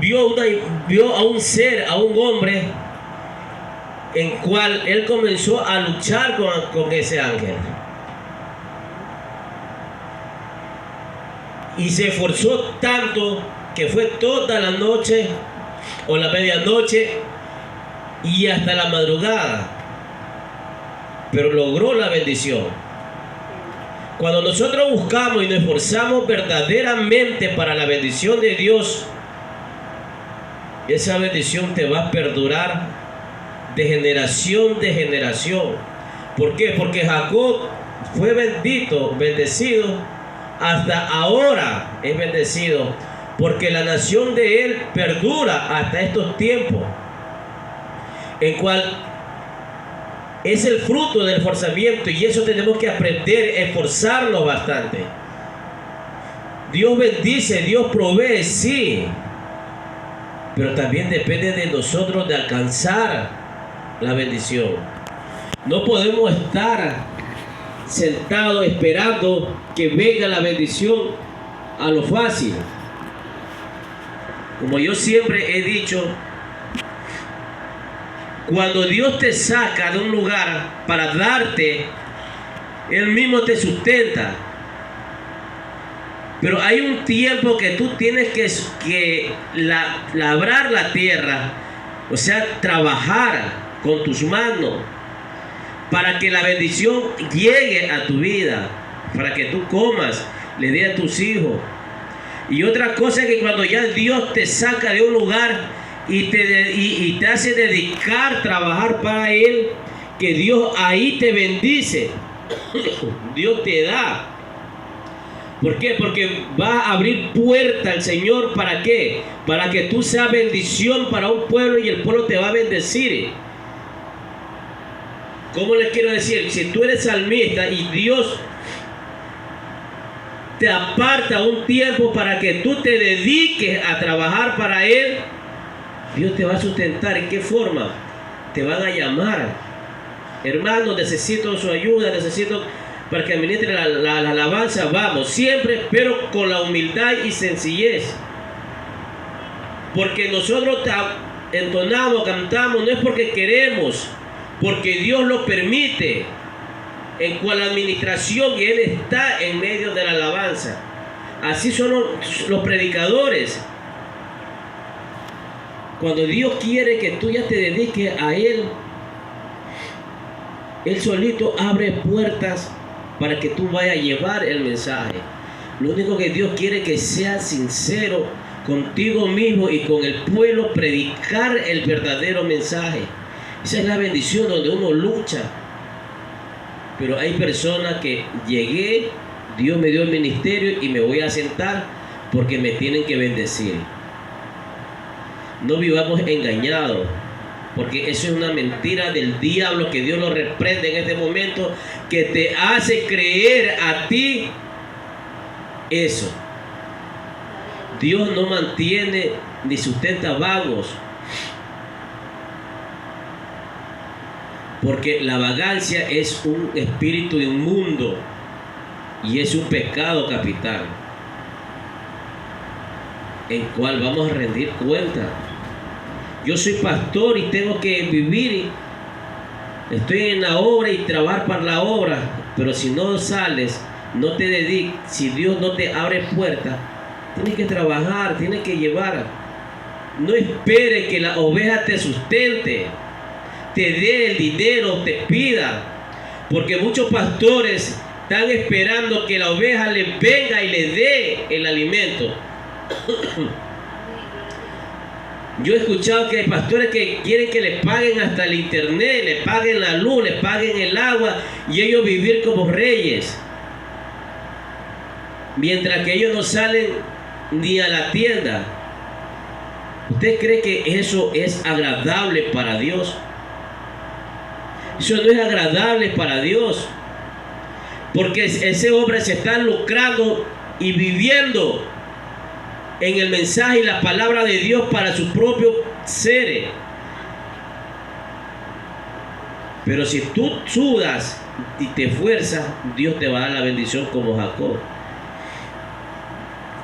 vio a un ser, a un hombre, en cual él comenzó a luchar con ese ángel. Y se esforzó tanto que fue toda la noche o la medianoche y hasta la madrugada, pero logró la bendición. Cuando nosotros buscamos y nos esforzamos verdaderamente para la bendición de Dios, esa bendición te va a perdurar de generación en generación. ¿Por qué? Porque Jacob fue bendecido, hasta ahora es bendecido, porque la nación de él perdura hasta estos tiempos, en cual es el fruto del esforzamiento, y eso tenemos que aprender, esforzarnos bastante. Dios bendice, Dios provee, sí, pero también depende de nosotros de alcanzar la bendición. No podemos estar sentados esperando que venga la bendición a lo fácil. Como yo siempre he dicho, cuando Dios te saca de un lugar para darte, Él mismo te sustenta. Pero hay un tiempo que tú tienes que labrar la tierra, o sea, trabajar con tus manos para que la bendición llegue a tu vida, para que tú comas, le dé a tus hijos. Y otra cosa es que cuando ya Dios te saca de un lugar y te hace dedicar, trabajar para Él, que Dios ahí te bendice. Dios te da. ¿Por qué? Porque va a abrir puerta al Señor. ¿Para qué? Para que tú seas bendición para un pueblo y el pueblo te va a bendecir. ¿Cómo les quiero decir? Si tú eres salmista y Dios te aparta un tiempo para que tú te dediques a trabajar para Él, Dios te va a sustentar. ¿En qué forma? Te van a llamar. Hermano, necesito su ayuda, necesito para que administre la alabanza. Vamos, siempre, pero con la humildad y sencillez. Porque nosotros entonamos, cantamos, no es porque queremos, porque Dios lo permite. En cual administración y Él está en medio de la alabanza. Así son los predicadores. Cuando Dios quiere que tú ya te dediques a Él, Él solito abre puertas para que tú vayas a llevar el mensaje. Lo único que Dios quiere es que seas sincero contigo mismo y con el pueblo, predicar el verdadero mensaje. Esa es la bendición donde uno lucha. Pero hay personas que llegué, Dios me dio el ministerio y me voy a sentar porque me tienen que bendecir. No vivamos engañados, porque eso es una mentira del diablo, que Dios lo reprende en este momento, que te hace creer a ti eso. Dios no mantiene ni sustenta vagos, porque la vagancia es un espíritu inmundo y es un pecado capital, en cual vamos a rendir cuenta. Yo soy pastor y tengo que vivir, estoy en la obra y trabajar para la obra, pero si no sales, no te dedicas, si Dios no te abre puertas, tienes que trabajar, tienes que llevar. No esperes que la oveja te sustente, te dé el dinero, te pida, porque muchos pastores están esperando que la oveja les venga y les dé el alimento. Yo he escuchado que hay pastores que quieren que les paguen hasta el internet, les paguen la luz, les paguen el agua y ellos vivir como reyes, mientras que ellos no salen ni a la tienda. ¿Usted cree que eso es agradable para Dios? Eso no es agradable para Dios, porque ese hombre se está lucrando y viviendo en el mensaje y la palabra de Dios para su propio ser. Pero si tú sudas y te esfuerzas, Dios te va a dar la bendición como Jacob.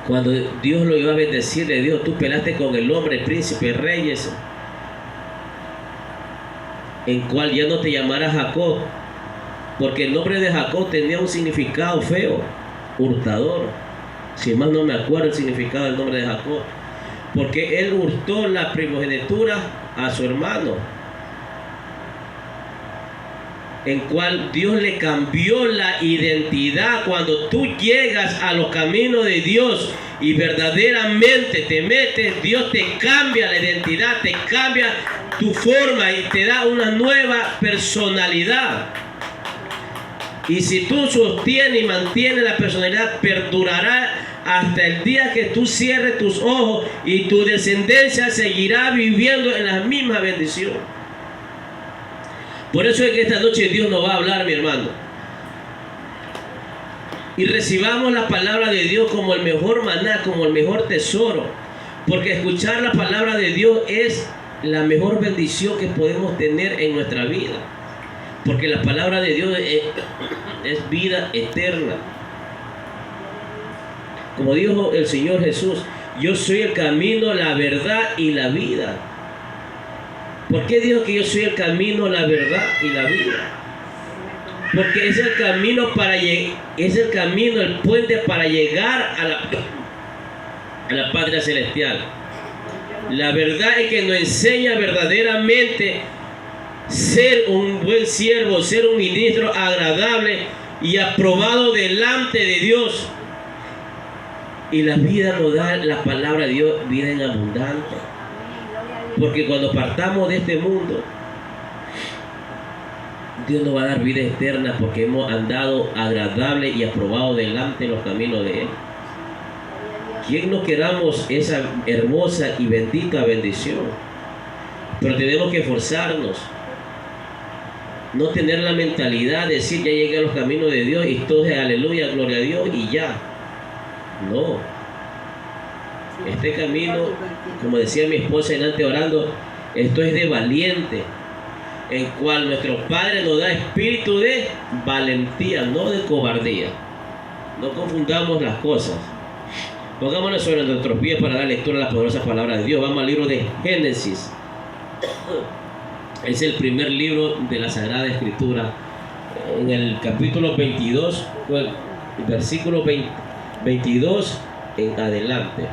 Cuando Dios lo iba a bendecir, le dijo, tú pelaste con el hombre, príncipe, reyes, en cual ya no te llamarás Jacob, porque el nombre de Jacob tenía un significado feo, hurtador. Si más no me acuerdo el significado del nombre de Jacob, porque él hurtó la primogenitura a su hermano, en cual Dios le cambió la identidad. Cuando tú llegas a los caminos de Dios y verdaderamente te metes, Dios te cambia la identidad, te cambia tu forma y te da una nueva personalidad. Y si tú sostienes y mantienes la personalidad, perdurará hasta el día que tú cierres tus ojos y tu descendencia seguirá viviendo en la misma bendición. Por eso es que esta noche Dios nos va a hablar, mi hermano. Y recibamos la palabra de Dios como el mejor maná, como el mejor tesoro. Porque escuchar la palabra de Dios es la mejor bendición que podemos tener en nuestra vida. Porque la palabra de Dios es vida eterna. Como dijo el Señor Jesús, yo soy el camino, la verdad y la vida. ¿Por qué dijo que yo soy el camino, la verdad y la vida? Porque es el camino el puente para llegar a la patria celestial. La verdad es que nos enseña verdaderamente ser un buen siervo, ser un ministro agradable y aprobado delante de Dios. Y la vida nos da la palabra de Dios, vida en abundante. Porque cuando partamos de este mundo, Dios nos va a dar vida eterna porque hemos andado agradable y aprobado delante de los caminos de Él. ¿Quién no queramos esa hermosa y bendita bendición? Pero tenemos que esforzarnos. No tener la mentalidad de decir ya llegué a los caminos de Dios y todo es aleluya, gloria a Dios y ya. No. Este camino, como decía mi esposa delante orando, esto es de valiente, en cual nuestro Padre nos da espíritu de valentía, no de cobardía. No confundamos las cosas. Pongámonos sobre nuestros pies para dar lectura a las poderosas palabras de Dios. Vamos al libro de Génesis. Es el primer libro de la Sagrada Escritura. En el capítulo 22, versículo 22 en adelante.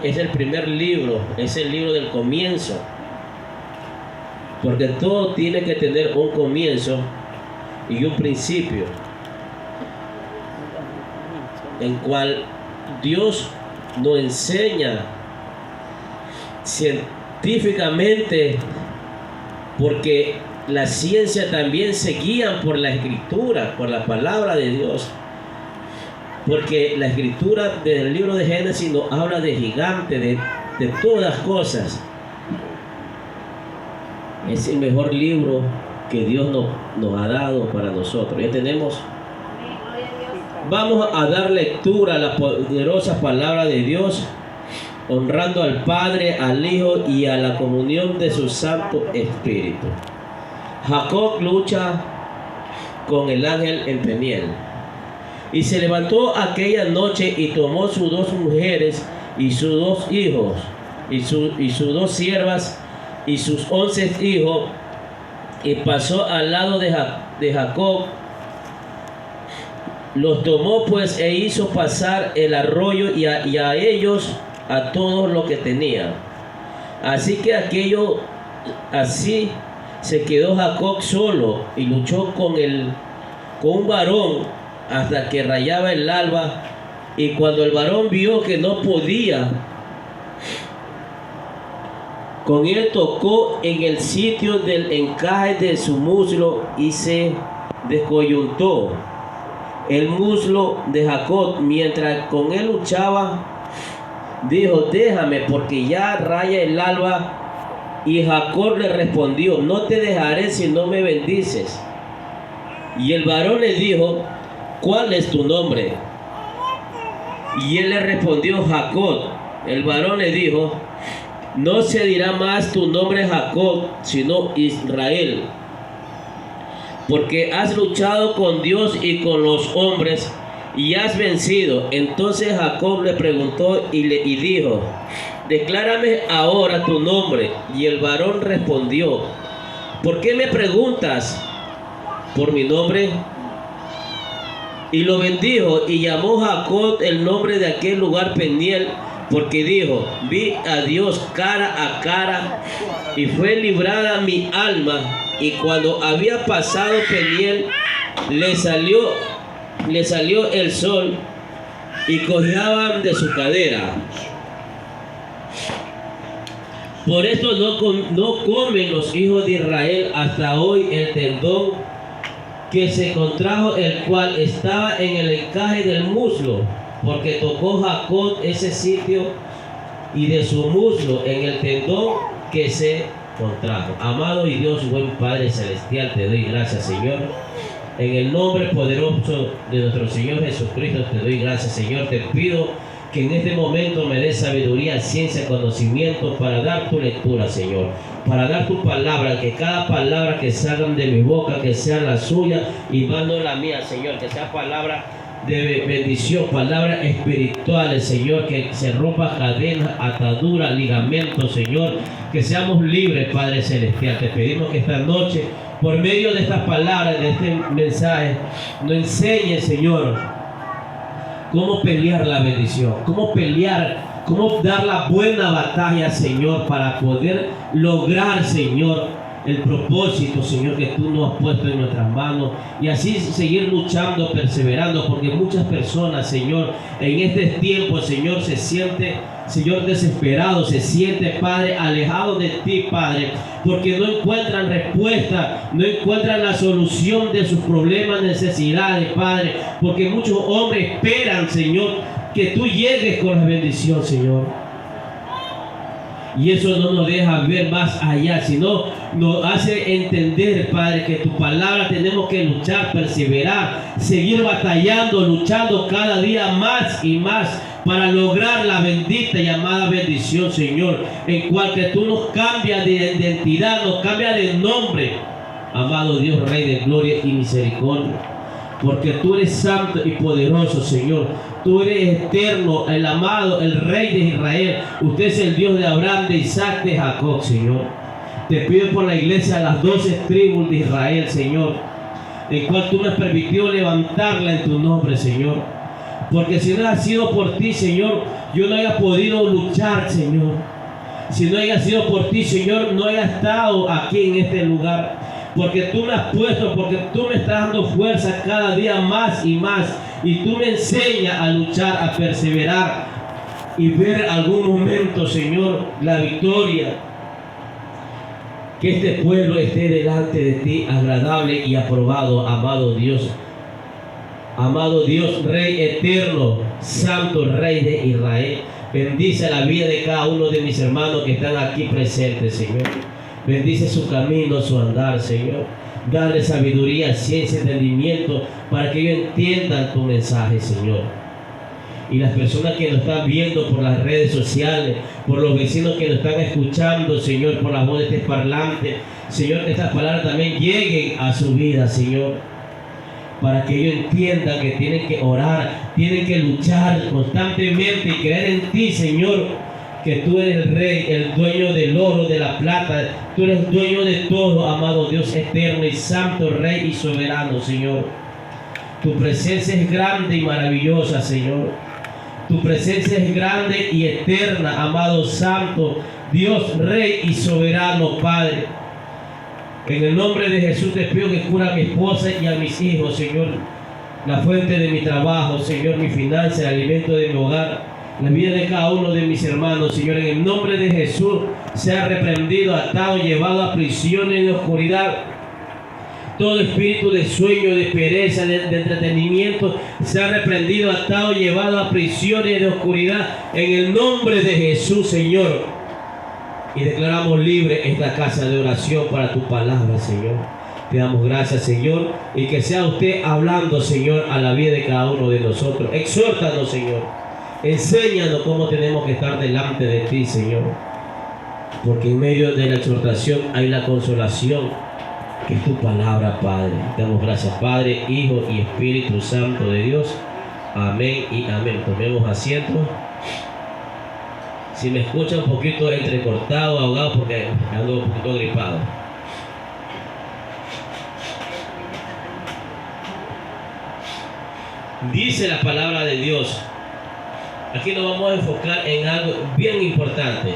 Es el primer libro, es el libro del comienzo. Porque todo tiene que tener un comienzo y un principio, en cual Dios nos enseña científicamente, porque la ciencia también se guía por la Escritura, por la palabra de Dios. Porque la Escritura del libro de Génesis nos habla de gigantes, de todas las cosas. Es el mejor libro que Dios nos ha dado para nosotros. Ya tenemos. Vamos a dar lectura a la poderosa palabra de Dios, honrando al Padre, al Hijo y a la comunión de su Santo Espíritu. Jacob lucha con el ángel en Peniel. Y se levantó aquella noche y tomó sus 2 mujeres y sus 2 hijos y sus 2 siervas y sus 11 hijos, y pasó al lado de Jacob. Los tomó pues e hizo pasar el arroyo y a ellos a todos lo que tenían. Así se quedó Jacob solo y luchó con un varón hasta que rayaba el alba, y cuando el varón vio que no podía con él, tocó en el sitio del encaje de su muslo y se descoyuntó el muslo de Jacob. Mientras con él luchaba, dijo: déjame, porque ya raya el alba. Y Jacob le respondió: no te dejaré si no me bendices. Y el varón le dijo: ¿cuál es tu nombre? Y él le respondió: Jacob. El varón le dijo: no se dirá más tu nombre Jacob, sino Israel, porque has luchado con Dios y con los hombres y has vencido. Entonces Jacob le preguntó y dijo: declárame ahora tu nombre. Y el varón respondió: ¿por qué me preguntas por mi nombre? Y lo bendijo, y llamó Jacob el nombre de aquel lugar Peniel, porque dijo: vi a Dios cara a cara, y fue librada mi alma. Y cuando había pasado Peniel, le salió el sol, y cojeaban de su cadera. Por esto no comen los hijos de Israel hasta hoy el tendón que se contrajo, el cual estaba en el encaje del muslo, porque tocó Jacob ese sitio, y de su muslo en el tendón que se contrajo. Amado y Dios, buen Padre celestial, te doy gracias, Señor. En el nombre poderoso de nuestro Señor Jesucristo te doy gracias, Señor. Te pido que en este momento me des sabiduría, ciencia, conocimiento para dar tu lectura, Señor, para dar tu palabra, que cada palabra que salga de mi boca, que sea la suya y más no la mía, Señor, que sea palabra de bendición, palabras espirituales, Señor, que se rompa cadenas, ataduras, ligamentos, Señor, que seamos libres, Padre celestial. Te pedimos que esta noche, por medio de estas palabras, de este mensaje, nos enseñe, Señor, cómo pelear la bendición, cómo pelear, cómo dar la buena batalla, Señor, para poder lograr, Señor, el propósito, Señor, que tú nos has puesto en nuestras manos, y así seguir luchando, perseverando, porque muchas personas, Señor, en este tiempo, Señor, se siente, Señor, desesperado, se siente, Padre, alejado de ti, Padre, porque no encuentran respuesta, no encuentran la solución de sus problemas, necesidades, Padre, porque muchos hombres esperan, Señor, que tú llegues con la bendición, Señor. Y eso no nos deja ver más allá, sino nos hace entender, Padre, que tu palabra tenemos que luchar, perseverar, seguir batallando, luchando cada día más y más para lograr la bendita y amada bendición, Señor, en cual que tú nos cambias de identidad, nos cambias de nombre, amado Dios, Rey de gloria y misericordia. Porque tú eres santo y poderoso, Señor. Tú eres eterno, el amado, el Rey de Israel. Usted es el Dios de Abraham, de Isaac, de Jacob, Señor. Te pido por la iglesia de las 12 tribus de Israel, Señor, el cual tú me has permitido levantarla en tu nombre, Señor. Porque si no ha sido por ti, Señor, yo no haya podido luchar, Señor. Si no haya sido por ti, Señor, no haya estado aquí en este lugar. Porque tú me has puesto, porque tú me estás dando fuerza cada día más y más. Y tú me enseñas a luchar, a perseverar y ver algún momento, Señor, la victoria. Que este pueblo esté delante de ti, agradable y aprobado, amado Dios. Amado Dios, Rey eterno, Santo Rey de Israel. Bendice la vida de cada uno de mis hermanos que están aquí presentes, Señor. Bendice su camino, su andar, Señor. Dale sabiduría, ciencia, entendimiento para que ellos entiendan tu mensaje, Señor. Y las personas que nos están viendo por las redes sociales, por los vecinos que nos están escuchando, Señor, por la voz de este parlante, Señor, que estas palabras también lleguen a su vida, Señor, para que ellos entiendan que tienen que orar, tienen que luchar constantemente y creer en ti, Señor, que tú eres el Rey, el dueño del oro, de la plata. Tú eres dueño de todo, amado Dios eterno y santo, Rey y soberano, Señor. Tu presencia es grande y maravillosa, Señor. Tu presencia es grande y eterna, amado santo Dios, Rey y soberano, Padre. En el nombre de Jesús te pido que cura a mi esposa y a mis hijos, Señor. La fuente de mi trabajo, Señor, mi finanza, el alimento de mi hogar, la vida de cada uno de mis hermanos, Señor, en el nombre de Jesús, sea reprendido, atado, llevado a prisiones de oscuridad. Todo espíritu de sueño, de pereza, de entretenimiento, sea reprendido, atado, llevado a prisiones de oscuridad, en el nombre de Jesús, Señor. Y declaramos libre esta casa de oración para tu palabra, Señor. Te damos gracias, Señor, y que sea usted hablando, Señor, a la vida de cada uno de nosotros. Exhórtanos, Señor. Enséñanos cómo tenemos que estar delante de ti, Señor. Porque en medio de la exhortación hay la consolación, que es tu palabra, Padre. Te damos gracias, Padre, Hijo y Espíritu Santo de Dios. Amén y amén. Tomemos asiento. Si me escucha un poquito entrecortado, ahogado, porque ando un poquito gripado. Dice la palabra de Dios. Aquí nos vamos a enfocar en algo bien importante.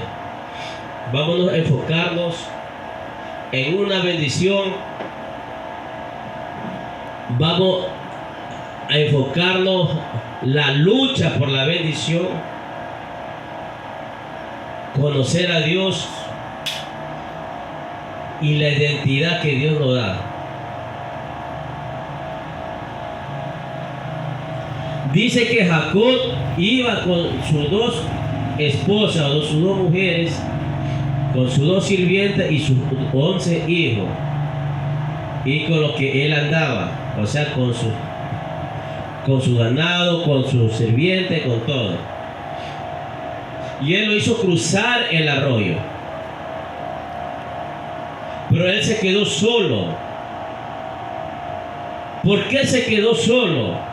Vámonos a enfocarnos en una bendición. Vamos a enfocarnos la lucha por la bendición, conocer a Dios y la identidad que Dios nos da. Dice que Jacob iba con sus dos esposas o sus dos mujeres, con sus dos sirvientes y sus 11 hijos, y con los que él andaba, o sea, con su ganado, con sus sirvientes, con todo. Y él lo hizo cruzar el arroyo, pero él se quedó solo. ¿Por qué se quedó solo?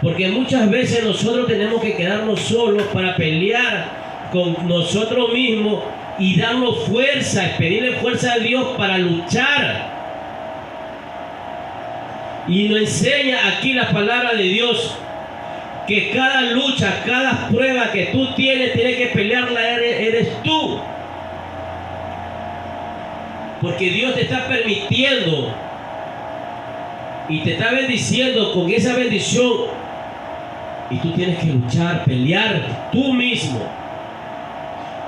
Porque muchas veces nosotros tenemos que quedarnos solos para pelear con nosotros mismos y darnos fuerza, pedirle fuerza a Dios para luchar. Y nos enseña aquí la palabra de Dios que cada lucha, cada prueba que tú tienes que pelearla eres tú. Porque Dios te está permitiendo y te está bendiciendo con esa bendición. Y tú tienes que luchar, pelear tú mismo.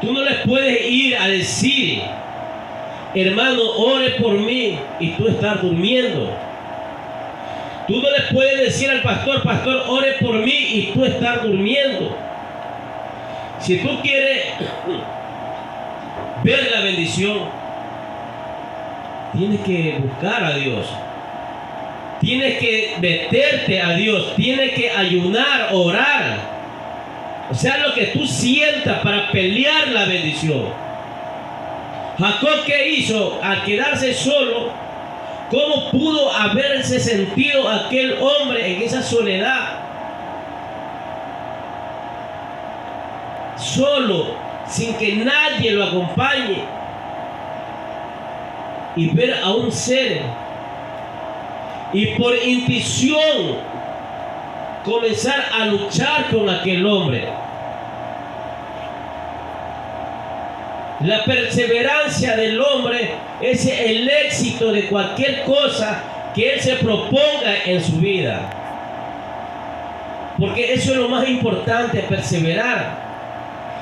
Tú no les puedes ir a decir, hermano, ore por mí, y tú estás durmiendo. Tú no le puedes decir al pastor, pastor, ore por mí, y tú estás durmiendo. Si tú quieres ver la bendición, tienes que buscar a Dios. Tienes que meterte a Dios. Tienes que ayunar, orar. O sea, lo que tú sientas para pelear la bendición. Jacob, ¿qué hizo? Al quedarse solo, ¿cómo pudo haberse sentido aquel hombre en esa soledad? Solo, sin que nadie lo acompañe. Y ver a un ser. Y por intuición comenzar a luchar con aquel hombre. La perseverancia del hombre es el éxito de cualquier cosa que él se proponga en su vida. Porque eso es lo más importante, perseverar.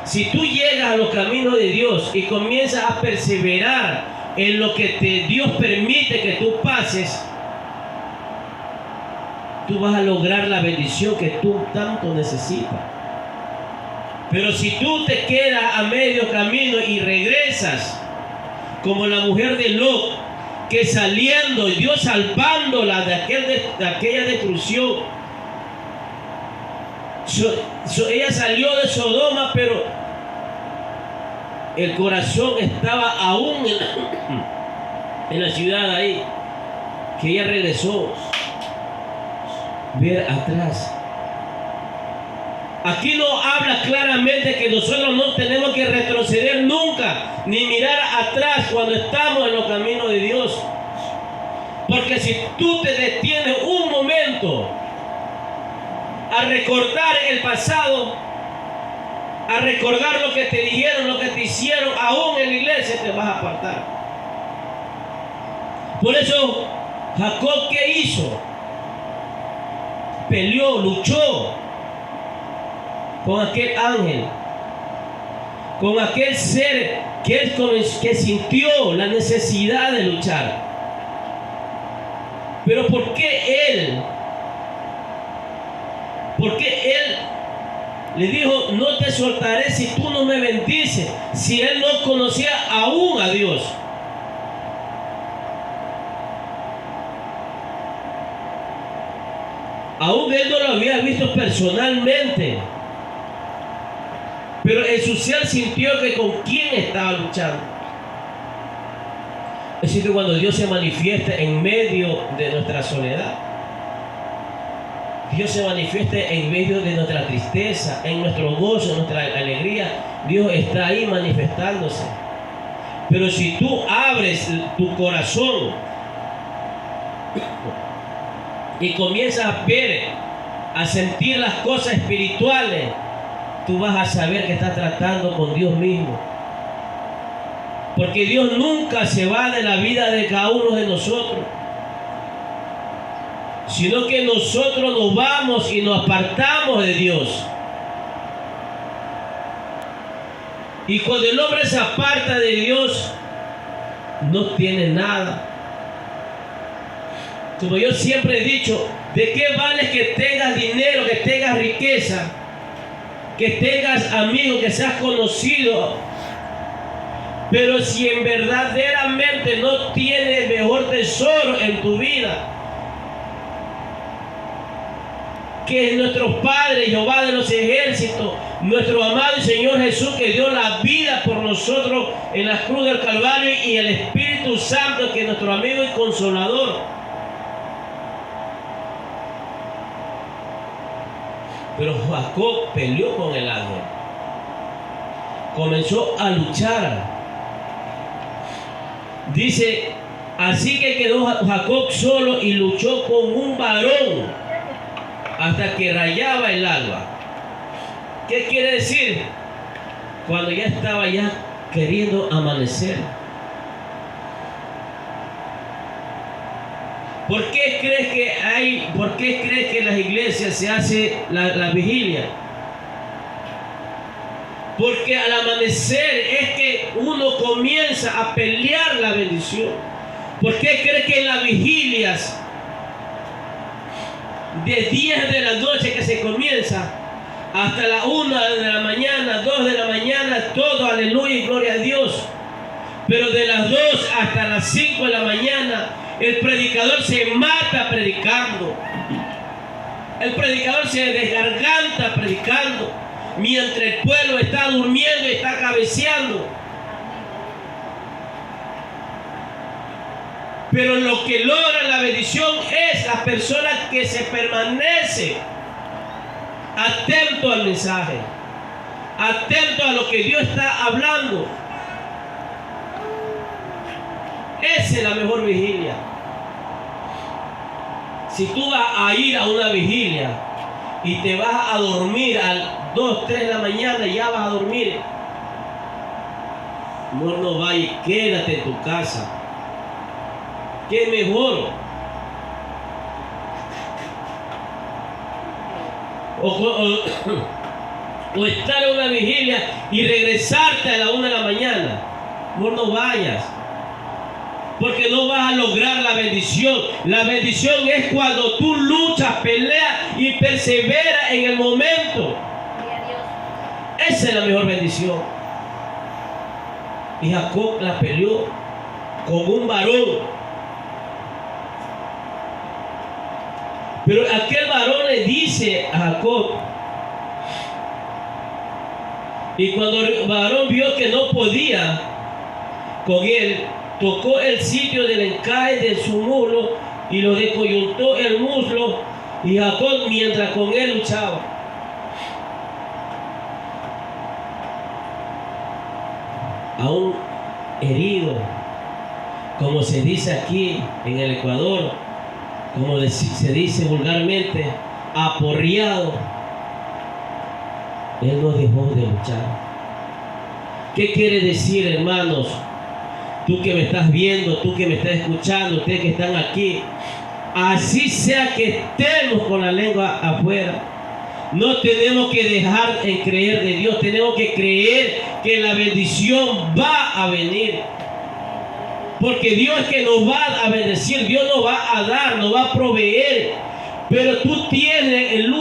Si tú llegas a los caminos de Dios y comienzas a perseverar en lo que Dios permite que tú pases, tú vas a lograr la bendición que tú tanto necesitas. Pero si tú te quedas a medio camino y regresas como la mujer de Lot, que saliendo y Dios salvándola de aquella destrucción, ella salió de Sodoma, pero el corazón estaba aún en la ciudad ahí, que ella regresó. Ver atrás. Aquí no habla claramente que nosotros no tenemos que retroceder nunca, ni mirar atrás cuando estamos en los caminos de Dios. Porque si tú te detienes un momento a recordar el pasado, a recordar lo que te dijeron, lo que te hicieron, aún en la iglesia te vas a apartar. Por eso, Jacob, ¿qué hizo? Peleó, luchó con aquel ángel, con aquel ser que sintió la necesidad de luchar. Pero ¿por qué él? Porque él le dijo, no te soltaré si tú no me bendices, si él no conocía aún a Dios. Aún él no lo había visto personalmente, pero en su ser sintió que con quién estaba luchando. Es decir, que cuando Dios se manifiesta en medio de nuestra soledad, Dios se manifieste en medio de nuestra tristeza, en nuestro gozo, en nuestra alegría. Dios está ahí manifestándose. Pero si tú abres tu corazón y comienzas a ver, a sentir las cosas espirituales, tú vas a saber que estás tratando con Dios mismo. Porque Dios nunca se va de la vida de cada uno de nosotros, sino que nosotros nos vamos y nos apartamos de Dios. Y cuando el hombre se aparta de Dios, no tiene nada. Como yo siempre he dicho, ¿de qué vale que tengas dinero, que tengas riqueza, que tengas amigos, que seas conocido? Pero si en verdaderamente no tienes el mejor tesoro en tu vida, que es nuestro Padre, Jehová de los ejércitos, nuestro amado y Señor Jesús, que dio la vida por nosotros en la cruz del Calvario, y el Espíritu Santo, que es nuestro amigo y consolador. Pero Jacob peleó con el ángel, comenzó a luchar. Dice, así que quedó Jacob solo y luchó con un varón hasta que rayaba el alba. ¿Qué quiere decir? Cuando ya estaba ya queriendo amanecer. ¿Por qué crees que en las iglesias se hace la vigilia? Porque al amanecer es que uno comienza a pelear la bendición. ¿Por qué crees que en las vigilias de 10 de la noche que se comienza hasta la 1 de la mañana, 2 de la mañana, todo aleluya y gloria a Dios? Pero de las 2 hasta las 5 de la mañana, el predicador se mata predicando. El predicador se desgarganta predicando, mientras el pueblo está durmiendo y está cabeceando. Pero lo que logra la bendición es la persona que se permanece atento al mensaje, atento a lo que Dios está hablando. Esa es la mejor vigilia. Si tú vas a ir a una vigilia y te vas a dormir a las 2, 3 de la mañana, ya vas a dormir, no vayas, quédate en tu casa. ¿Qué mejor? O estar en una vigilia y regresarte a la 1 de la mañana. No vayas, porque no vas a lograr la bendición. La bendición es cuando tú luchas, peleas y perseveras en el momento. Esa es la mejor bendición. Y Jacob la peleó con un varón. Pero aquel varón le dice a Jacob, y cuando el varón vio que no podía con él, tocó el sitio del encaje de su muslo y lo descoyuntó el muslo, y Jacob mientras con él luchaba. Aún herido, como se dice aquí en el Ecuador, como se dice vulgarmente, aporreado, él no dejó de luchar. ¿Qué quiere decir, hermanos? Tú que me estás viendo, tú que me estás escuchando, ustedes que están aquí, así sea que estemos con la lengua afuera, no tenemos que dejar en creer de Dios. Tenemos que creer que la bendición va a venir. Porque Dios es que nos va a bendecir, Dios nos va a dar, nos va a proveer. Pero tú tienes el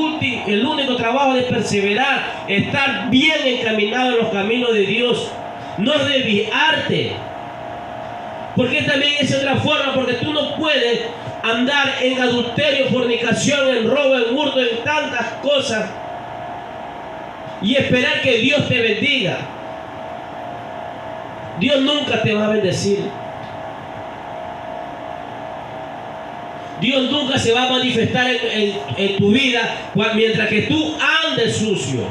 único trabajo de perseverar, estar bien encaminado en los caminos de Dios, no desviarte. Porque también es otra forma, porque tú no puedes andar en adulterio, fornicación, en robo, en hurto, en tantas cosas y esperar que Dios te bendiga. Dios nunca te va a bendecir. Dios nunca se va a manifestar en tu vida mientras que tú andes sucio.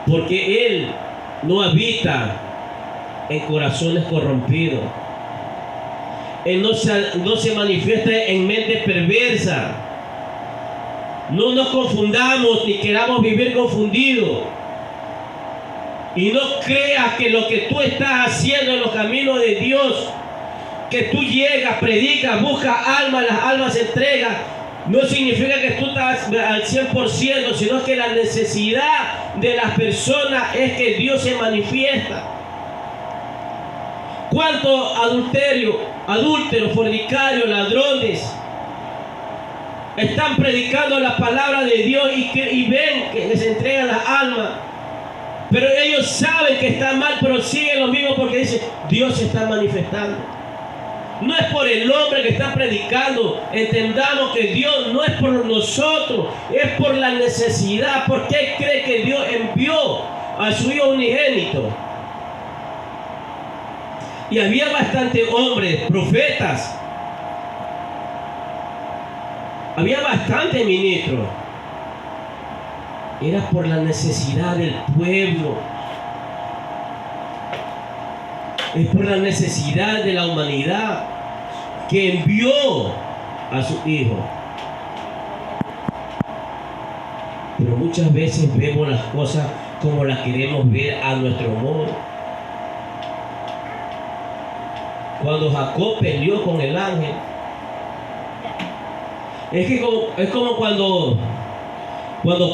Porque Él no habita en corazones corrompidos. Él no se manifiesta en mente perversa. No nos confundamos ni queramos vivir confundidos. Y no creas que lo que tú estás haciendo en los caminos de Dios, que tú llegas, predicas, buscas almas, las almas se entregan, no significa que tú estás al 100%, sino que la necesidad de las personas es que Dios se manifiesta. ¿Cuántos adúlteros, fornicarios, ladrones están predicando la palabra de Dios y ven que se entregan las almas? Pero ellos saben que está mal, pero siguen lo mismo porque dicen, Dios se está manifestando. No es por el hombre que está predicando. Entendamos que Dios no es por nosotros, es por la necesidad. ¿Por qué cree que Dios envió a su Hijo unigénito? Y había bastantes hombres, profetas. Había bastantes ministros. Era por la necesidad del pueblo. Es por la necesidad de la humanidad que envió a su Hijo. Pero muchas veces vemos las cosas como las queremos ver a nuestro modo. Cuando Jacob peleó con el ángel, es como cuando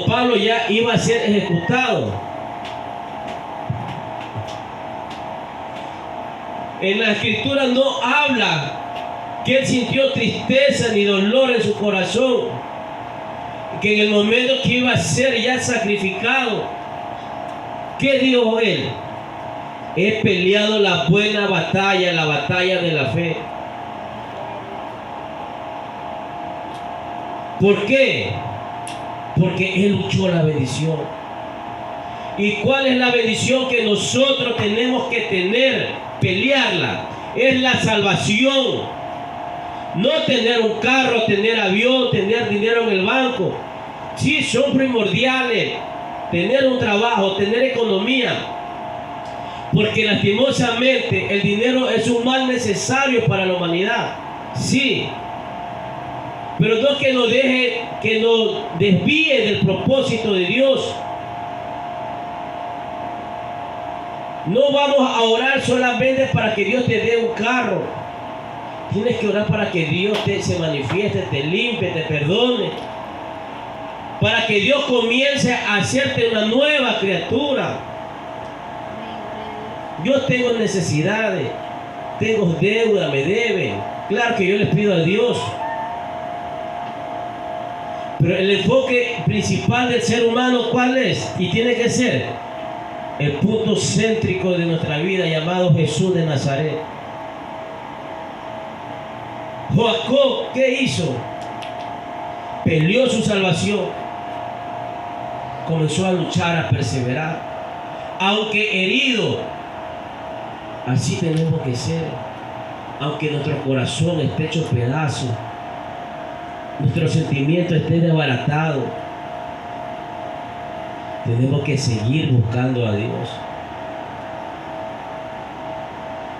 Pablo ya iba a ser ejecutado. En la escritura no habla que él sintió tristeza ni dolor en su corazón, que en el momento que iba a ser ya sacrificado, ¿qué dijo él? He peleado la buena batalla, la batalla de la fe. ¿Por qué? Porque él luchó la bendición. ¿Y cuál es la bendición que nosotros tenemos que tener? Pelearla. Es la salvación. No tener un carro, tener avión, tener dinero en el banco. Sí, son primordiales. Tener un trabajo, tener economía. Porque lastimosamente el dinero es un mal necesario para la humanidad. Sí. Pero no que nos deje, que nos desvíe del propósito de Dios. No vamos a orar solamente para que Dios te dé un carro. Tienes que orar para que Dios se manifieste, te limpie, te perdone. Para que Dios comience a hacerte una nueva criatura. Yo tengo necesidades, tengo deuda, me deben. Claro que yo les pido a Dios. Pero el enfoque principal del ser humano, ¿cuál es? Y tiene que ser el punto céntrico de nuestra vida, llamado Jesús de Nazaret. Jacob, ¿qué hizo? Peleó su salvación. Comenzó a luchar, a perseverar. Aunque herido, así tenemos que ser. Aunque nuestro corazón esté hecho pedazos, nuestro sentimiento esté desbaratado, tenemos que seguir buscando a Dios.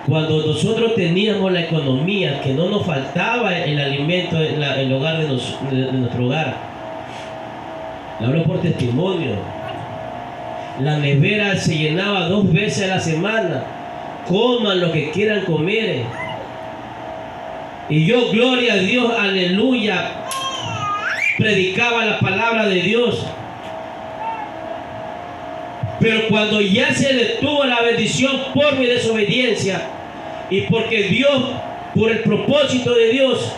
Cuando nosotros teníamos la economía, que no nos faltaba el alimento en el hogar de nuestro hogar, le hablo por testimonio, la nevera se llenaba 2 veces a la semana. Coman lo que quieran comer. Y yo, gloria a Dios, aleluya, predicaba la palabra de Dios. Pero cuando ya se detuvo la bendición por mi desobediencia, y porque Dios, por el propósito de Dios,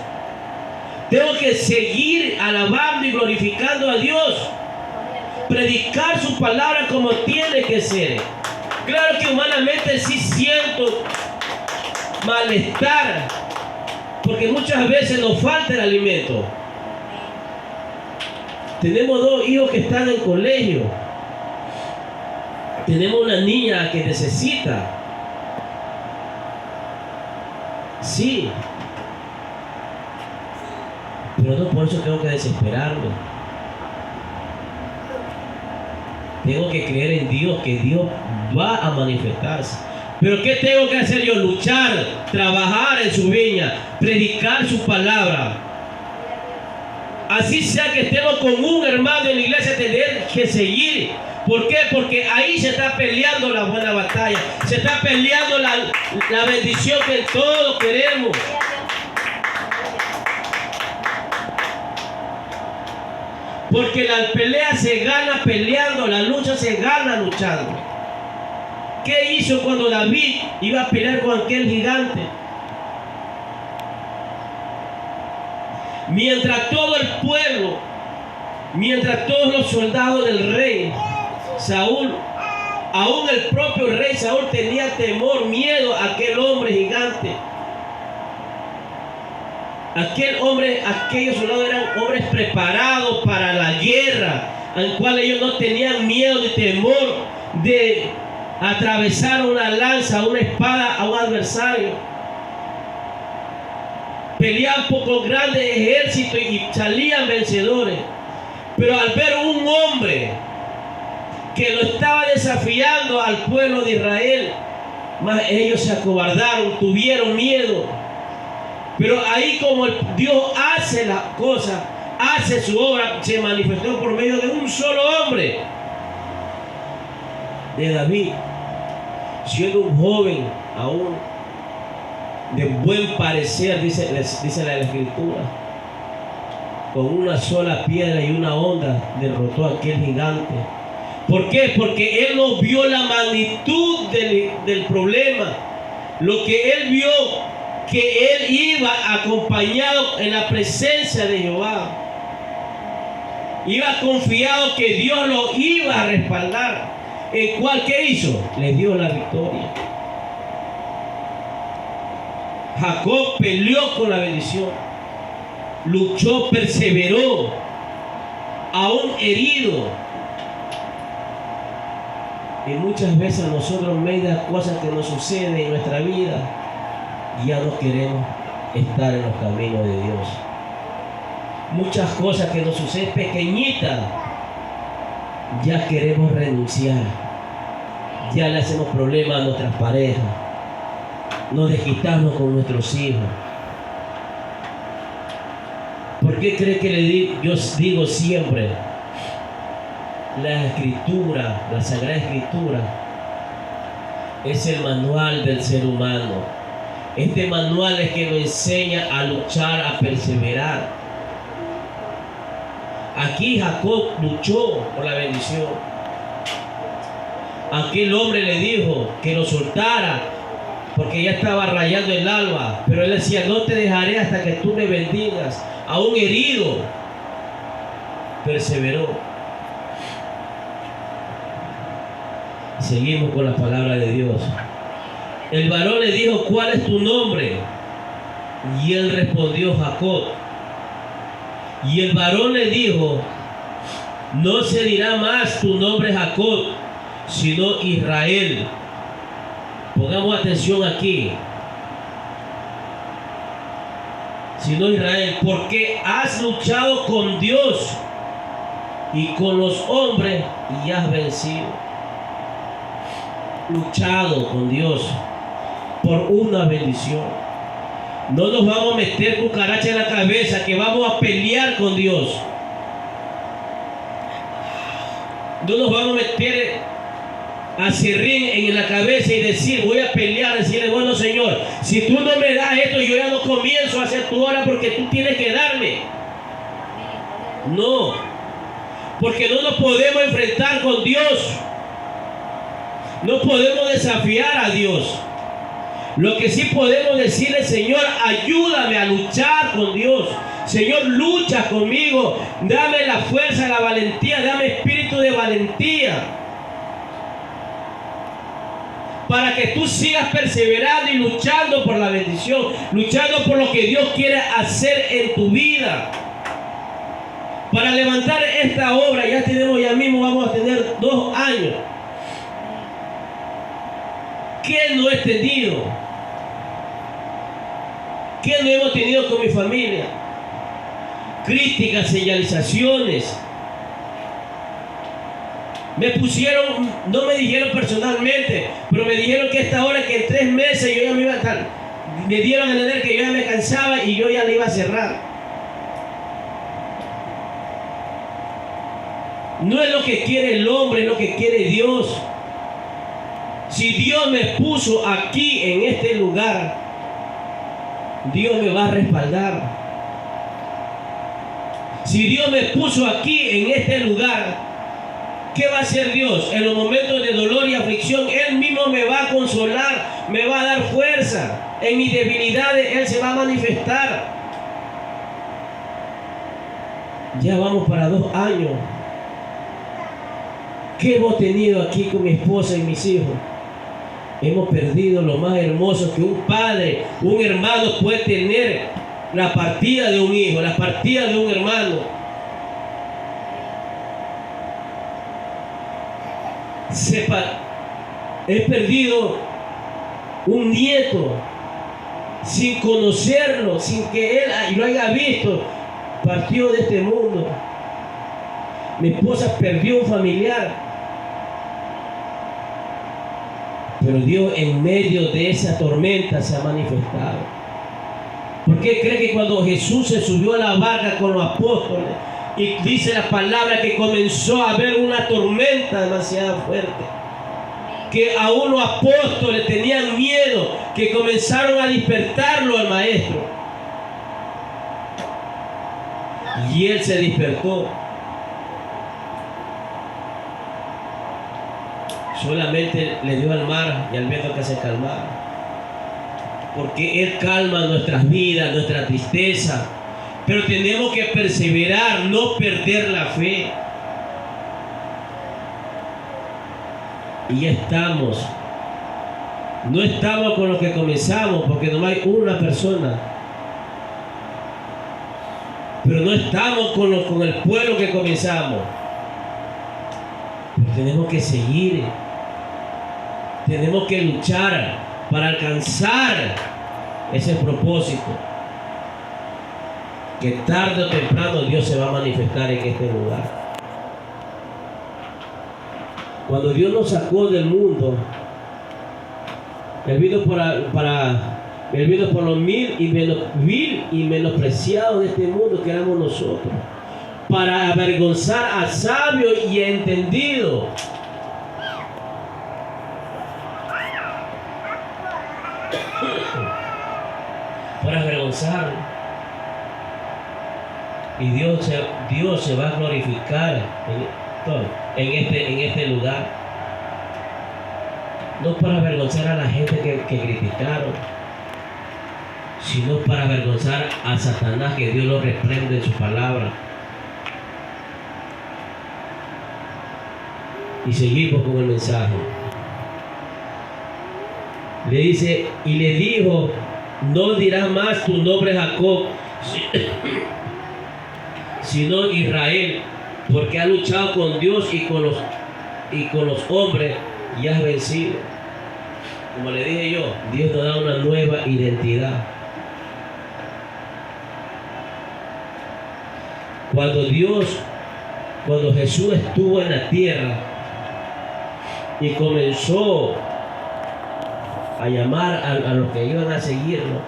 tengo que seguir alabando y glorificando a Dios, predicar su palabra como tiene que ser. Claro que humanamente sí siento malestar, porque muchas veces nos falta el alimento. Tenemos 2 hijos que están en colegio. Tenemos una niña que necesita. Sí, pero no por eso tengo que desesperarme. Tengo que creer en Dios, que Dios va a manifestarse. Pero ¿qué tengo que hacer yo? Luchar, trabajar en su viña, predicar su palabra. Así sea que estemos con un hermano en la iglesia, tener que seguir. ¿Por qué? Porque ahí se está peleando la buena batalla. Se está peleando la bendición que todos queremos. Porque la pelea se gana peleando, la lucha se gana luchando. ¿Qué hizo cuando David iba a pelear con aquel gigante? Mientras todo el pueblo, mientras todos los soldados del rey Saúl, aún el propio rey Saúl tenía temor, miedo a aquel hombre gigante. Aquellos soldados eran hombres preparados para la guerra, al cual ellos no tenían miedo ni temor de atravesar una lanza, una espada a un adversario. Peleaban con grandes ejércitos y salían vencedores. Pero al ver un hombre que lo estaba desafiando al pueblo de Israel, más ellos se acobardaron, tuvieron miedo. Pero ahí como Dios hace la cosa, hace su obra, se manifestó por medio de un solo hombre, de David, siendo un joven aún, de buen parecer, dice la Escritura. Con una sola piedra y una honda derrotó a aquel gigante. ¿Por qué? Porque él no vio la magnitud del problema. Lo que él vio, que él iba acompañado en la presencia de Jehová. Iba confiado que Dios lo iba a respaldar. El cual, ¿qué hizo? Le dio la victoria. Jacob peleó con la bendición. Luchó, perseveró, aún herido. Y muchas veces nosotros, medias cosas que nos suceden en nuestra vida, ya no queremos estar en los caminos de Dios. Muchas cosas que nos suceden pequeñitas, ya queremos renunciar. Ya le hacemos problemas a nuestras parejas. Nos desquitamos con nuestros hijos. ¿Por qué cree que yo digo siempre? La Escritura, la Sagrada Escritura, es el manual del ser humano. Este manual es que nos enseña a luchar, a perseverar. Aquí Jacob luchó por la bendición. Aquel hombre le dijo que lo soltara porque ya estaba rayando el alba, pero él decía: no te dejaré hasta que tú me bendigas. Aún herido, perseveró. Seguimos con la palabra de Dios. El varón le dijo: ¿cuál es tu nombre? Y él respondió: Jacob. Y el varón le dijo: no se dirá más tu nombre Jacob, sino Israel. Pongamos atención aquí. Sino Israel, porque has luchado con Dios y con los hombres y has vencido. Luchado con Dios por una bendición. No nos vamos a meter cucaracha en la cabeza que vamos a pelear con Dios. No nos vamos a meter acerrín en la cabeza y decir: voy a pelear, decirle: bueno, Señor, si tú no me das esto, yo ya no comienzo a hacer tu obra porque tú tienes que darme. No, porque no nos podemos enfrentar con Dios. No podemos desafiar a Dios. Lo que sí podemos decirle: Señor, ayúdame a luchar con Dios. Señor, lucha conmigo. Dame la fuerza, la valentía, dame espíritu de valentía, para que tú sigas perseverando y luchando por la bendición, luchando por lo que Dios quiere hacer en tu vida. Para levantar esta obra, ya mismo vamos a tener 2 años. ¿Quién no ha entendido? ¿Qué no hemos tenido con mi familia? Críticas, señalizaciones. Me pusieron, no me dijeron personalmente, pero me dijeron que a esta hora, que en 3 meses yo ya me iba a estar. Me dieron a entender que yo ya me cansaba y yo ya le iba a cerrar. No es lo que quiere el hombre, es lo que quiere Dios. Si Dios me puso aquí en este lugar, Dios me va a respaldar. Si Dios me puso aquí en este lugar, ¿qué va a hacer Dios? En los momentos de dolor y aflicción, Él mismo me va a consolar, me va a dar fuerza. En mis debilidades Él se va a manifestar. Ya vamos para 2 años. ¿Qué hemos tenido aquí con mi esposa y mis hijos? Hemos perdido lo más hermoso que un padre, un hermano puede tener: la partida de un hijo, la partida de un hermano. He perdido un nieto sin conocerlo, sin que él lo haya visto. Partió de este mundo. Mi esposa perdió un familiar. Pero Dios en medio de esa tormenta se ha manifestado. ¿Por qué cree que cuando Jesús se subió a la barca con los apóstoles, y dice la palabra que comenzó a haber una tormenta demasiado fuerte, que aún los apóstoles tenían miedo, que comenzaron a despertarlo al maestro? Y él se despertó. Solamente le dio al mar y al viento que se calmara. Porque Él calma nuestras vidas, nuestra tristeza. Pero tenemos que perseverar, no perder la fe. Y ya estamos. No estamos con lo que comenzamos, porque no hay una persona. Pero no estamos con el pueblo que comenzamos. Pero tenemos que seguir. Tenemos que luchar para alcanzar ese propósito, que tarde o temprano Dios se va a manifestar en este lugar. Cuando Dios nos sacó del mundo, Él vino por los vil y menospreciados de este mundo, que éramos nosotros, para avergonzar a sabios y a entendidos. Para avergonzar. Y Dios se va a glorificar en este lugar. No para avergonzar a la gente que criticaron, sino para avergonzar a Satanás, que Dios lo reprende en su palabra. Y seguimos con el mensaje. Le dice, y le dijo: no dirás más tu nombre Jacob, sino Israel, porque has luchado con Dios y con los hombres y has vencido. Como le dije yo, Dios nos da una nueva identidad. Cuando Jesús estuvo en la tierra y comenzó a llamar a los que iban a seguirlo,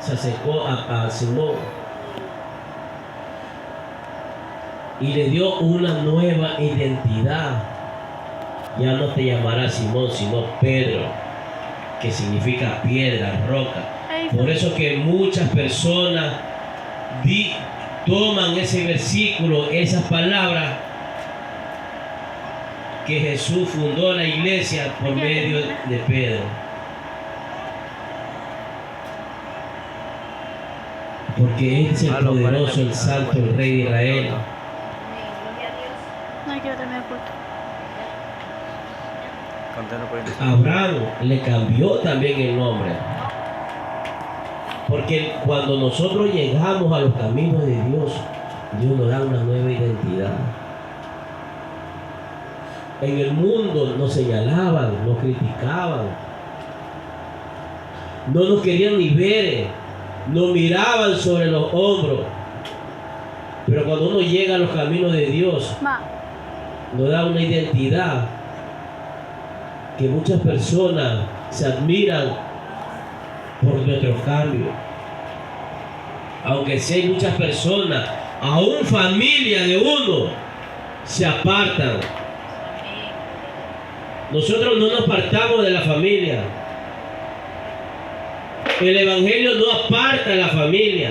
se acercó a Simón y le dio una nueva identidad. Ya no te llamarás Simón, sino Pedro, que significa piedra, roca. Por eso que muchas personas toman ese versículo, esas palabras, que Jesús fundó la iglesia por medio de Pedro. Porque Él es el poderoso, el santo, el Rey de Israel. No quiero terminar el culto. Abraham le cambió también el nombre. Porque cuando nosotros llegamos a los caminos de Dios, Dios nos da una nueva identidad. En el mundo nos señalaban, nos criticaban, no nos querían ni ver, nos miraban sobre los hombros. Pero cuando uno llega a los caminos de Dios, nos da una identidad que muchas personas se admiran por nuestro cambio. Aunque sea muchas personas, aún familia de uno, se apartan. Nosotros no nos apartamos de la familia. El Evangelio no aparta a la familia,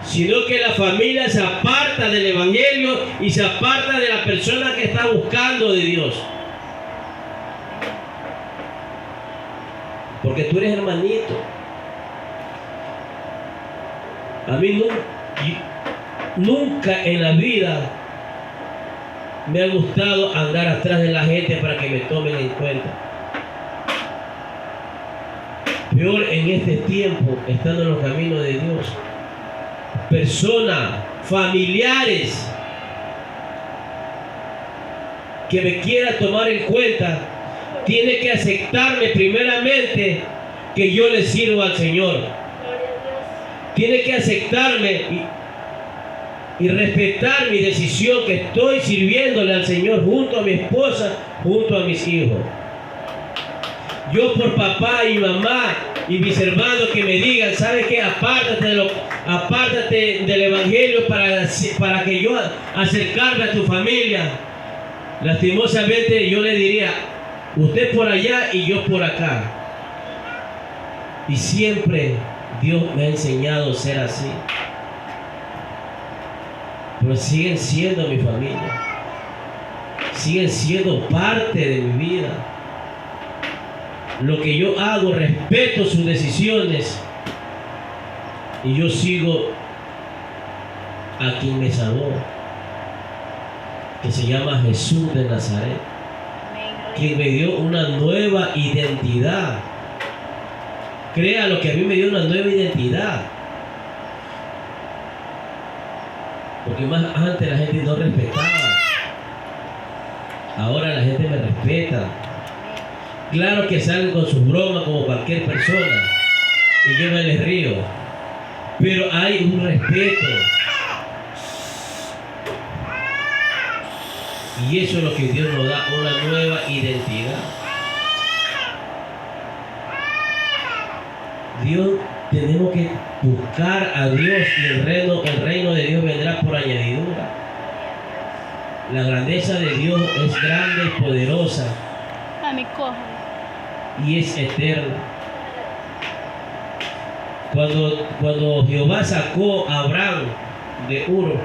sino que la familia se aparta del Evangelio y se aparta de la persona que está buscando de Dios. Porque tú eres hermanito. A mí nunca en la vida me ha gustado andar atrás de la gente para que me tomen en cuenta. Peor en este tiempo, estando en los caminos de Dios. Personas, familiares, que me quieran tomar en cuenta, tiene que aceptarme primeramente que yo le sirvo al Señor. Tiene que aceptarme y respetar mi decisión que estoy sirviéndole al Señor junto a mi esposa, junto a mis hijos. Yo por papá y mamá y mis hermanos que me digan, ¿sabes qué? Apártate del Evangelio para que yo acercarme a tu familia. Lastimosamente yo le diría, usted por allá y yo por acá. Y siempre Dios me ha enseñado a ser así. Pero siguen siendo mi familia. Siguen siendo parte de mi vida. Lo que yo hago, respeto sus decisiones. Y yo sigo a quien me salvó, que se llama Jesús de Nazaret, quien me dio una nueva identidad. Créalo que a mí me dio una nueva identidad. Porque más antes la gente no respetaba. Ahora la gente me respeta. Claro que salen con sus bromas como cualquier persona y yo me les río. Pero hay un respeto. Y eso es lo que Dios nos da, una nueva identidad. Dios, tenemos que buscar a Dios y el reino de Dios vendrá por añadidura. La grandeza de Dios es grande y poderosa y es eterna. Cuando Jehová sacó a Abraham de Ur,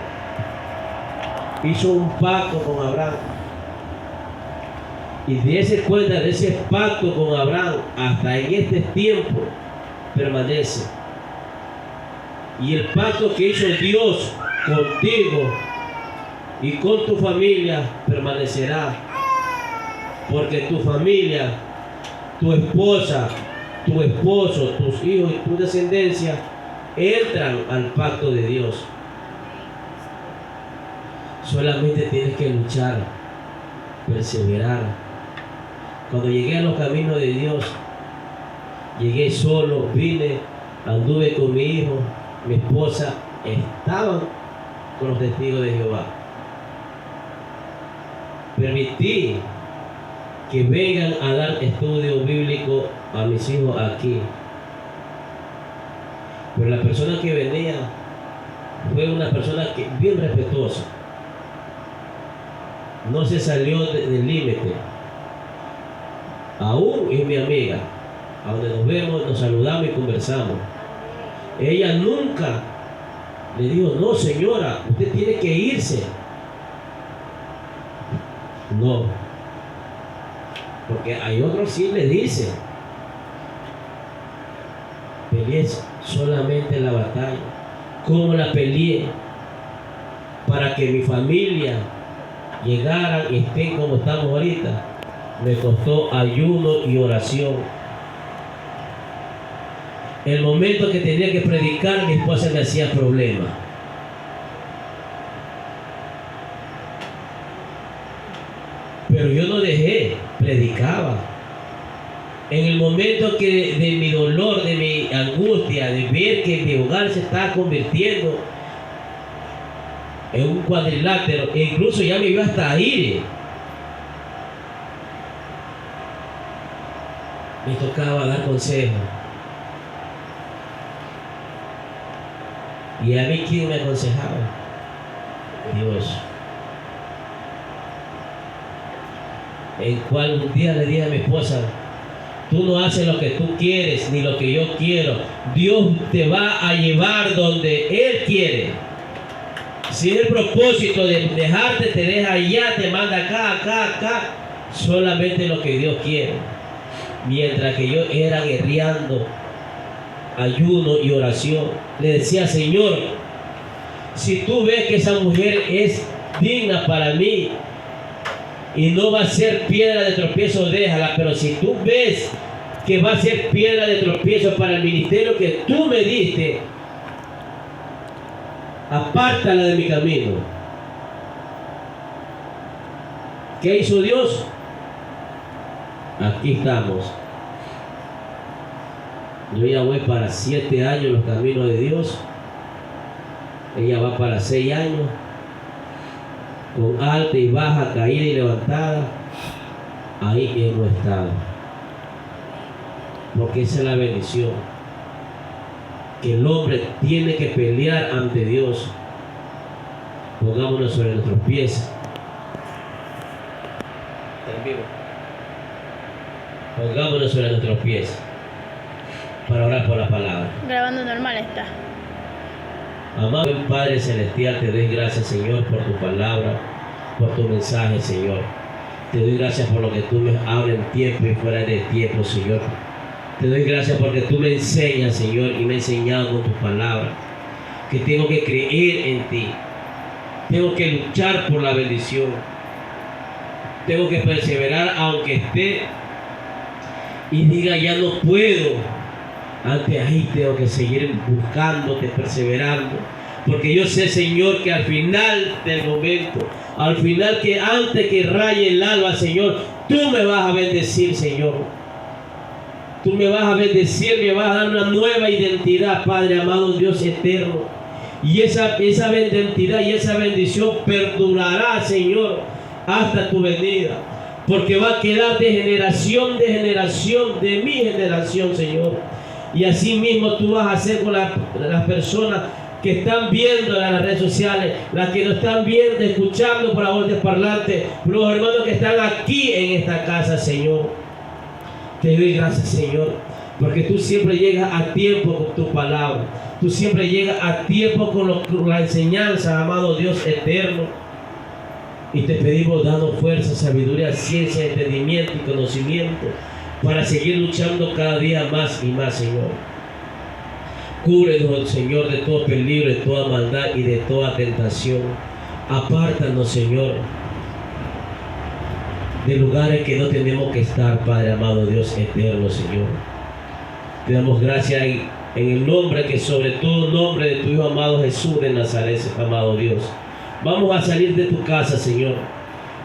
hizo un pacto con Abraham. Y de ese cuenta, de ese pacto con Abraham, hasta en este tiempo permanece. Y el pacto que hizo Dios contigo y con tu familia permanecerá. Porque tu familia, tu esposa, tu esposo, tus hijos y tu descendencia entran al pacto de Dios. Solamente tienes que luchar, perseverar. Cuando llegué a los caminos de Dios, llegué solo, vine, anduve con mi hijo, mi esposa, estaban con los testigos de Jehová. Permití que vengan a dar estudio bíblico a mis hijos aquí. Pero la persona que venía fue una persona bien respetuosa. No se salió del límite. Aún es mi amiga. A donde nos vemos, nos saludamos y conversamos. Ella nunca le dijo, no señora, usted tiene que irse. No. Porque hay otros sí le dicen. Peleé solamente la batalla. ¿Cómo la peleé? Para que mi familia llegara y estén como estamos ahorita. Me costó ayuno y oración. El momento que tenía que predicar, mi esposa me hacía problema. Pero yo no dejé, predicaba. En el momento que de mi dolor, de mi angustia, de ver que mi hogar se está convirtiendo en un cuadrilátero, e incluso ya me iba hasta ir, me tocaba dar consejo. ¿Y a mí quién me aconsejaba? Dios. En cual un día le dije a mi esposa: tú no haces lo que tú quieres ni lo que yo quiero. Dios te va a llevar donde Él quiere. Si es el propósito de dejarte, te deja allá, te manda acá. Solamente lo que Dios quiere. Mientras que yo era guerreando, ayuno y oración, le decía: Señor, si tú ves que esa mujer es digna para mí y no va a ser piedra de tropiezo, déjala. Pero si tú ves que va a ser piedra de tropiezo para el ministerio que tú me diste, apártala de mi camino. ¿Qué hizo Dios? Aquí estamos. Yo ya voy para 7 años en los caminos de Dios. Ella va para 6 años. Con alta y baja, caída y levantada. Ahí hemos estado. Porque esa es la bendición. Que el hombre tiene que pelear ante Dios. Pongámonos sobre nuestros pies. Pongámonos sobre nuestros pies para orar por la palabra. Grabando normal está. Amado Padre Celestial, te doy gracias, Señor, por tu palabra, por tu mensaje, Señor. Te doy gracias por lo que tú me hablas en tiempo y fuera de tiempo, Señor. Te doy gracias porque tú me enseñas, Señor, y me has enseñado con tu palabra que tengo que creer en ti. Tengo que luchar por la bendición. Tengo que perseverar aunque esté y diga: ya no puedo. Antes ahí tengo que seguir buscándote, perseverando. Porque yo sé, Señor, que al final del momento, al final que antes que raye el alba, Señor, tú me vas a bendecir, Señor. Tú me vas a bendecir, me vas a dar una nueva identidad, Padre amado, Dios eterno. Y esa identidad y esa bendición perdurará, Señor, hasta tu venida. Porque va a quedar de generación, de mi generación, Señor. Y así mismo tú vas a hacer con las personas que están viendo en las redes sociales, las que nos están viendo, escuchando por la voz de parlante, los hermanos que están aquí en esta casa, Señor. Te doy gracias, Señor, porque tú siempre llegas a tiempo con tu palabra. Tú siempre llegas a tiempo con la enseñanza, amado Dios eterno. Y te pedimos, danos fuerza, sabiduría, ciencia, entendimiento y conocimiento para seguir luchando cada día más y más, Señor. Cúbrenos, Señor, de todo peligro, de toda maldad y de toda tentación. Apártanos, Señor, de lugares que no tenemos que estar, Padre amado, Dios eterno, Señor. Te damos gracias en el nombre que sobre todo nombre de tu Hijo amado Jesús de Nazaret, amado Dios. Vamos a salir de tu casa, Señor,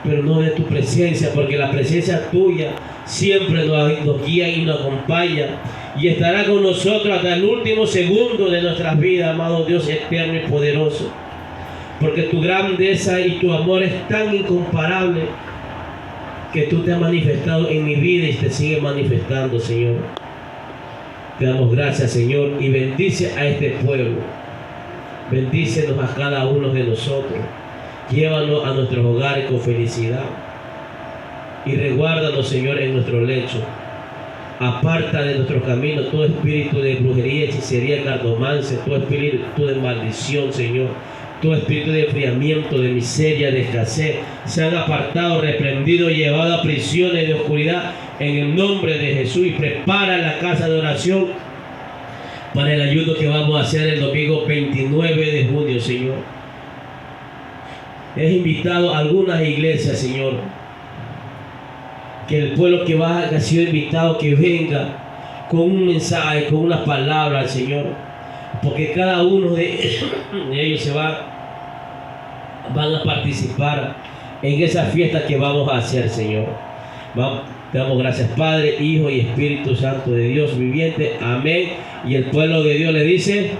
pero no de tu presencia, porque la presencia tuya siempre nos guía y nos acompaña y estará con nosotros hasta el último segundo de nuestras vidas, amado Dios eterno y poderoso, porque tu grandeza y tu amor es tan incomparable que tú te has manifestado en mi vida y te sigues manifestando, Señor. Te damos gracias, Señor, y bendice a este pueblo. Bendícenos a cada uno de nosotros. Llévanos a nuestros hogares con felicidad. Y resguárdanos, Señor, en nuestro lecho. Aparta de nuestro camino todo espíritu de brujería, hechicería, cartomancia, todo espíritu de maldición, Señor. Todo espíritu de enfriamiento, de miseria, de escasez, sean apartados, reprendidos, llevados a prisiones de oscuridad en el nombre de Jesús. Y prepara la casa de oración para el ayuno que vamos a hacer el domingo 29 de junio, Señor. He invitado a algunas iglesias, Señor, que el pueblo que ha sido invitado, que venga con un mensaje, con una palabra, Señor, porque cada uno de ellos van a participar en esa fiesta que vamos a hacer, Señor. Te damos gracias, Padre, Hijo y Espíritu Santo de Dios viviente. Amén. Y el pueblo de Dios le dice...